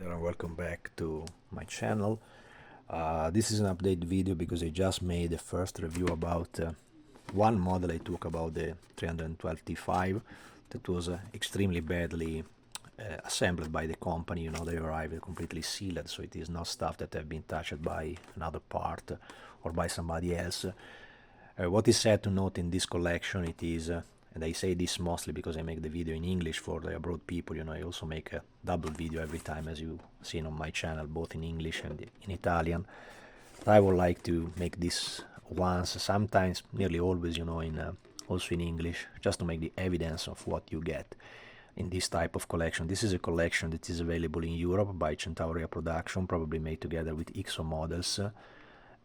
there, and welcome back to my channel. This is an update video because I just made the first review about one model I took about the 312 T5 that was extremely badly assembled by the company. You know, they arrived completely sealed, so it is not stuff that have been touched by another part or by somebody else. What is sad to note in this collection, it is and I say this mostly because I make the video in English for the abroad people. You know, I also make a double video every time, as you seen on my channel, both in English and in Italian. I would like to make this once, sometimes, nearly always, you know, in also in English, just to make the evidence of what you get in this type of collection. This is a collection that is available in Europe by Centauria production, probably made together with IXO models.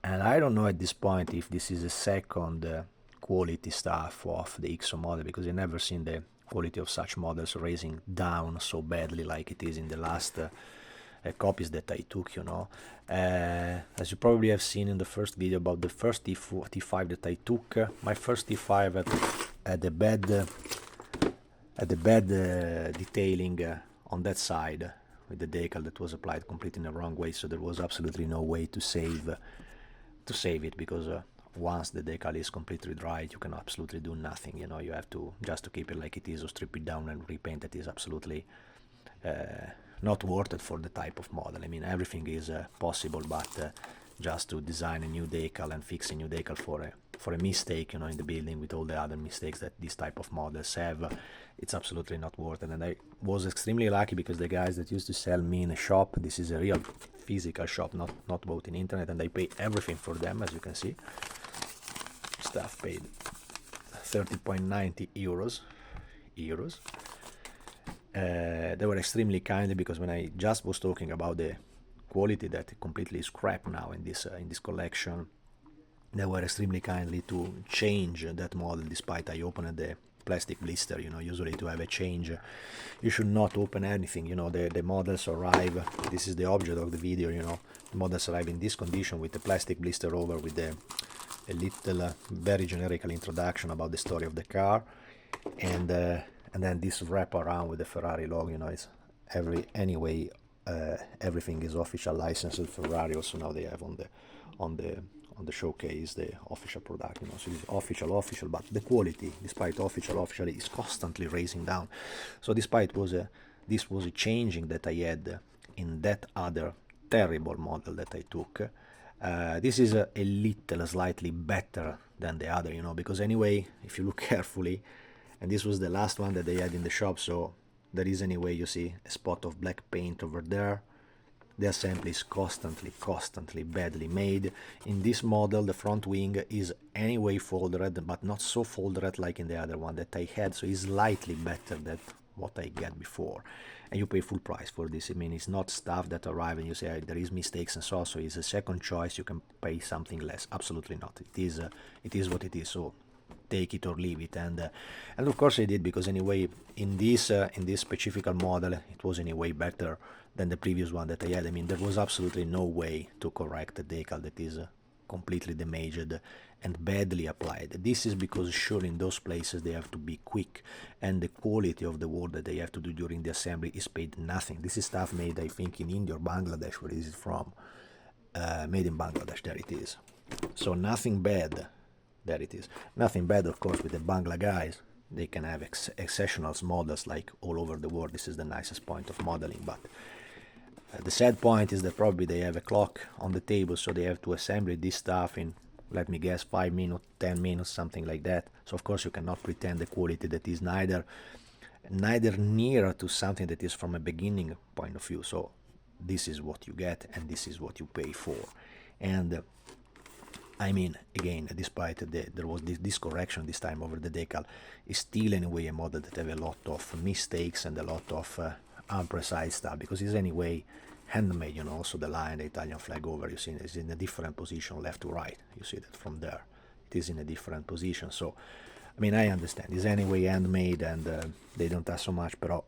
And I don't know at this point if this is a second quality stuff of the IXO model, because I've never seen the quality of such models raising down so badly like it is in the last copies that I took, you know. As you probably have seen in the first video about the first T5 that I took, my first T5 had a bad detailing on that side with the decal that was applied completely in the wrong way, so there was absolutely no way to save it, because once the decal is completely dry, you can absolutely do nothing. You know, you have to just to keep it like it is, or strip it down and repaint it. Is absolutely not worth it for the type of model. I mean, everything is possible, but just to design a new decal and fix a new decal for a mistake, you know, in the building with all the other mistakes that this type of models have, it's absolutely not worth it. And I was extremely lucky because the guys that used to sell me in a shop, this is a real physical shop, not bought in internet, and I pay everything for them, as you can see. Staff paid 30.90 euros. They were extremely kind, because when I just was talking about the quality that completely is crap now in this collection, they were extremely kindly to change that model, despite I opened the plastic blister. You know, usually to have a change you should not open anything. You know, the models arrive, this is the object of the video, you know, the models arrive in this condition with the plastic blister over, with a little very generical introduction about the story of the car, and then this wrap around with the Ferrari logo. You know, it's anyway everything is official licensed Ferrari. Also now they have on the showcase the official product, you know, so it's official, but the quality, despite official is constantly raising down. So despite this was a changing that I had in that other terrible model that I took, this is a little slightly better than the other, you know, because anyway, if you look carefully, and this was the last one that they had in the shop, so there is anyway, you see a spot of black paint over there. The assembly is constantly badly made. In this model, the front wing is anyway folded, but not so folded like in the other one that I had, so it's slightly better than what I get before. And you pay full price for this. I mean, it's not stuff that arrive and you say there is mistakes and so it's a second choice, you can pay something less. Absolutely not. It is what it is. So take it or leave it. And of course I did, because anyway in this specific model it was anyway better than the previous one that I had. I mean, there was absolutely no way to correct the decal that is completely damaged and badly applied. This is because sure, in those places they have to be quick, and the quality of the work that they have to do during the assembly is paid nothing. This is stuff made, I think, in India or Bangladesh. Where is it from? Made in Bangladesh. There it is. So nothing bad. There it is. Nothing bad, of course, with the Bangla guys. They can have exceptional models like all over the world. This is the nicest point of modeling, but the sad point is that probably they have a clock on the table, so they have to assemble this stuff in, let me guess, 5 minutes, 10 minutes, something like that. So of course you cannot pretend the quality that is neither near to something that is from a beginning point of view. So this is what you get, and this is what you pay for. And I mean, again, despite there was this correction this time over the decal, is still anyway a model that have a lot of mistakes and a lot of unprecise stuff, because it's anyway handmade. You know, also the line, the Italian flag over, you see, is in a different position, left to right. You see that from there, it is in a different position. So, I mean, I understand it's anyway handmade, and they don't ask so much, but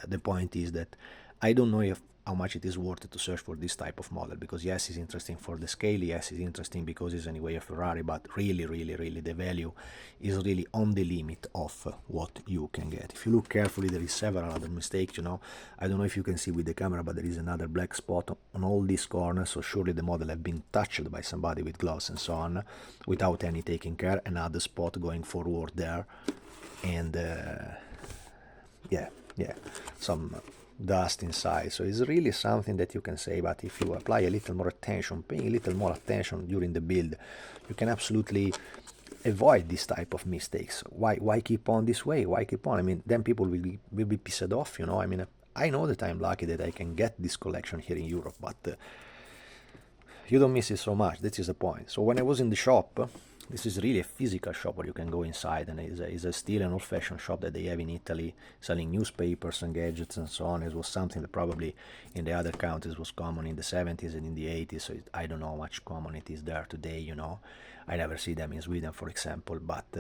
the point is that I don't know if how much it is worth it to search for this type of model, because yes, it's interesting for the scale, yes, it's interesting because it's anyway a Ferrari, but really, really, really the value is really on the limit of what you can get. If you look carefully, there is several other mistakes, you know. I don't know if you can see with the camera, but there is another black spot on all these corners, so surely the model have been touched by somebody with gloves and so on, without any taking care. Another spot going forward there, and yeah, some dust inside. So it's really something that you can say, but if you apply a little more attention, paying a little more attention during the build, you can absolutely avoid this type of mistakes. Why keep on this way? Why keep on? I mean, then people will be pissed off, you know. I mean, I know that I'm lucky that I can get this collection here in Europe, but you don't miss it so much. That is the point. So when I was in the shop, this is really a physical shop where you can go inside, and it's a still an old-fashioned shop that they have in Italy, selling newspapers and gadgets and so on. It was something that probably in the other countries was common in the 70s and in the 80s, so I don't know how much common it is there today, you know. I never see them in Sweden, for example, but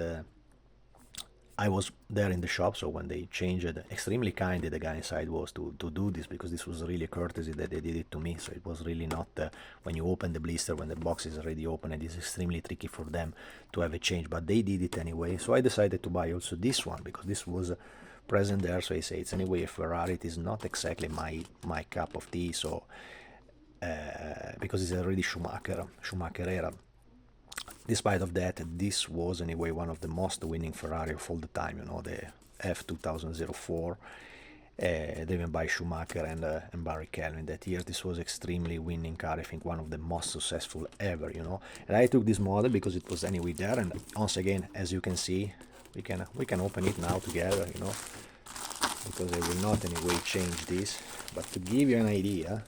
I was there in the shop, so when they changed it, extremely kind the guy inside was to do this, because this was really a courtesy that they did it to me. So it was really not when you open the blister, when the box is already open, and it's extremely tricky for them to have a change, but they did it anyway. So I decided to buy also this one, because this was present there. So I say it's anyway a Ferrari. It is not exactly my cup of tea, so because it's already Schumacher era. Despite of that, this was anyway one of the most winning Ferrari of all the time, you know, the F2004, driven by Schumacher and Barry Calvin. That year, this was extremely winning car, I think one of the most successful ever, you know. And I took this model because it was anyway there, and once again, as you can see, we can open it now together, you know, because I will not anyway change this. But to give you an idea,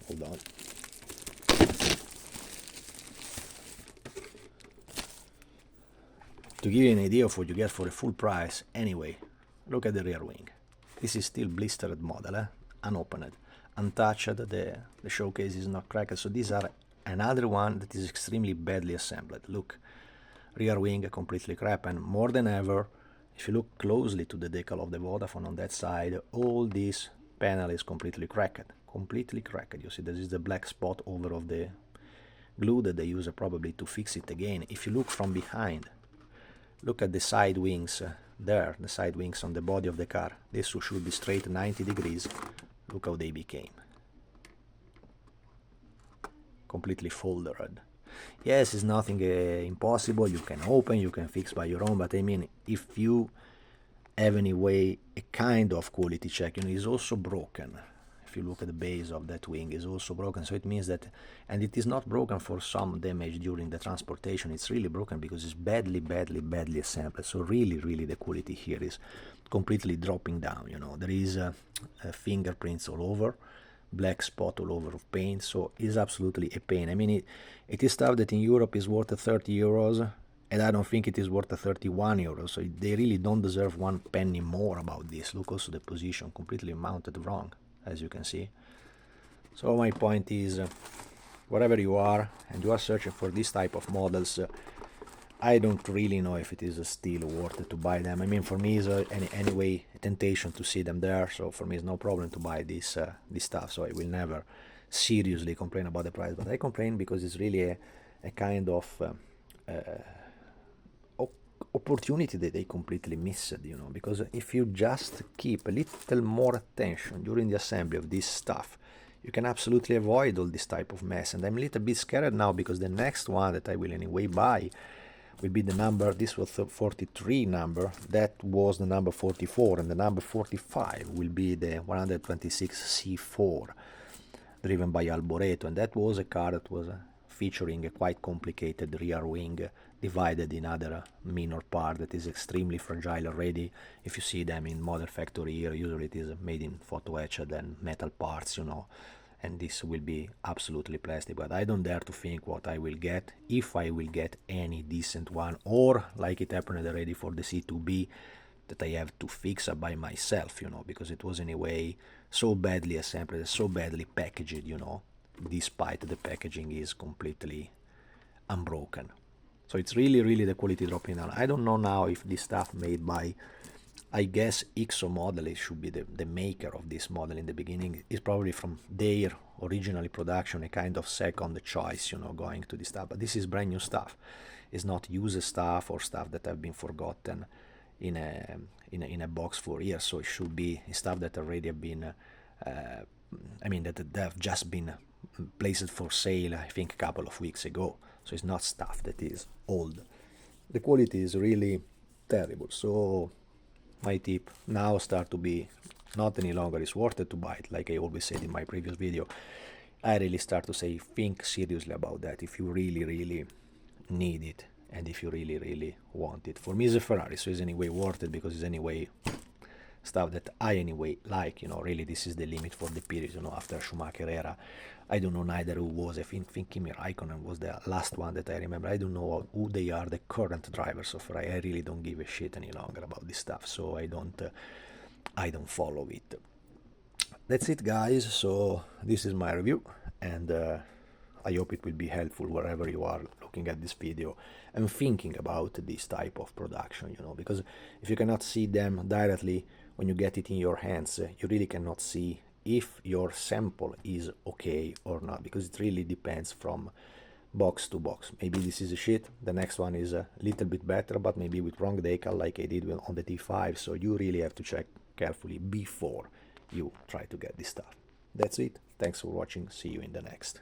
hold on. To give you an idea of what you get for a full price, anyway, look at the rear wing. This is still blistered model, unopened, untouched, the showcase is not cracked, so these are another one that is extremely badly assembled. Look, rear wing completely crap, and more than ever, if you look closely to the decal of the Vodafone on that side, all this panel is completely cracked. You see, this is the black spot over of the glue that they use probably to fix it again. If you look from behind, look at the side wings there, the side wings on the body of the car. This should be straight 90 degrees. Look how they became. Completely folded. Yes, it's nothing impossible. You can open, you can fix by your own, but I mean, if you have anyway a kind of quality check, you know, it's also broken. If you look at the base of that wing, is also broken, so it means that, and it is not broken for some damage during the transportation, it's really broken because it's badly assembled. So really the quality here is completely dropping down, you know. There is fingerprints all over, black spot all over of paint, so it's absolutely a pain. I mean, it is stuff that in Europe is worth 30 euros, and I don't think it is worth 31 euros, so they really don't deserve one penny more about this. Look also the position, completely mounted wrong, as you can see. So my point is, wherever you are and you are searching for this type of models, I don't really know if it is still worth it to buy them. I mean, for me it's anyway a temptation to see them there, so for me it's no problem to buy this stuff, so I will never seriously complain about the price. But I complain because it's really a kind of opportunity that they completely missed, you know, because if you just keep a little more attention during the assembly of this stuff, you can absolutely avoid all this type of mess. And I'm a little bit scared now, because the next one that I will anyway buy will be the number, this was the 43 number, that was the number 44, and the number 45 will be the 126 C4 driven by Alboreto, and that was a car that was featuring a quite complicated rear wing divided in other minor part that is extremely fragile already. If you see them in model factory here, usually it is made in photo etched and metal parts, you know, and this will be absolutely plastic. But I don't dare to think what I will get, if I will get any decent one, or like it happened already for the C2B, that I have to fix by myself, you know, because it was anyway so badly assembled, so badly packaged, you know, despite the packaging is completely unbroken. So it's really the quality dropping down. I don't know now if this stuff made by I guess XO model, it should be the maker of this model in the beginning, is probably from their originally production a kind of second choice, you know, going to this stuff. But this is brand new stuff. It's not used stuff or stuff that have been forgotten in a box for years. So it should be stuff that already have been, I mean, that they have just been placed for sale, I think, a couple of weeks ago. So it's not stuff that is old. The quality is really terrible. So my tip now start to be not any longer is worth it to buy it, like I always said in my previous video. I really start to say think seriously about that if you really need it and if you really want it. For me it's a Ferrari, so it's anyway worth it because it's anyway stuff that I anyway like, you know. Really this is the limit for the period, you know, after Schumacher era. I don't know neither who was, I think Kimi Raikkonen was the last one that I remember. I don't know who they are, the current drivers of Ferrari. I really don't give a shit any longer about this stuff, so I don't follow it. That's it, guys. So this is my review, and I hope it will be helpful wherever you are looking at this video and thinking about this type of production, you know, because if you cannot see them directly when you get it in your hands, you really cannot see if your sample is okay or not, because it really depends from box to box. Maybe this is a shit, the next one is a little bit better, but maybe with wrong decal like I did on the T5, so you really have to check carefully before you try to get this stuff. That's it. Thanks for watching. See you in the next.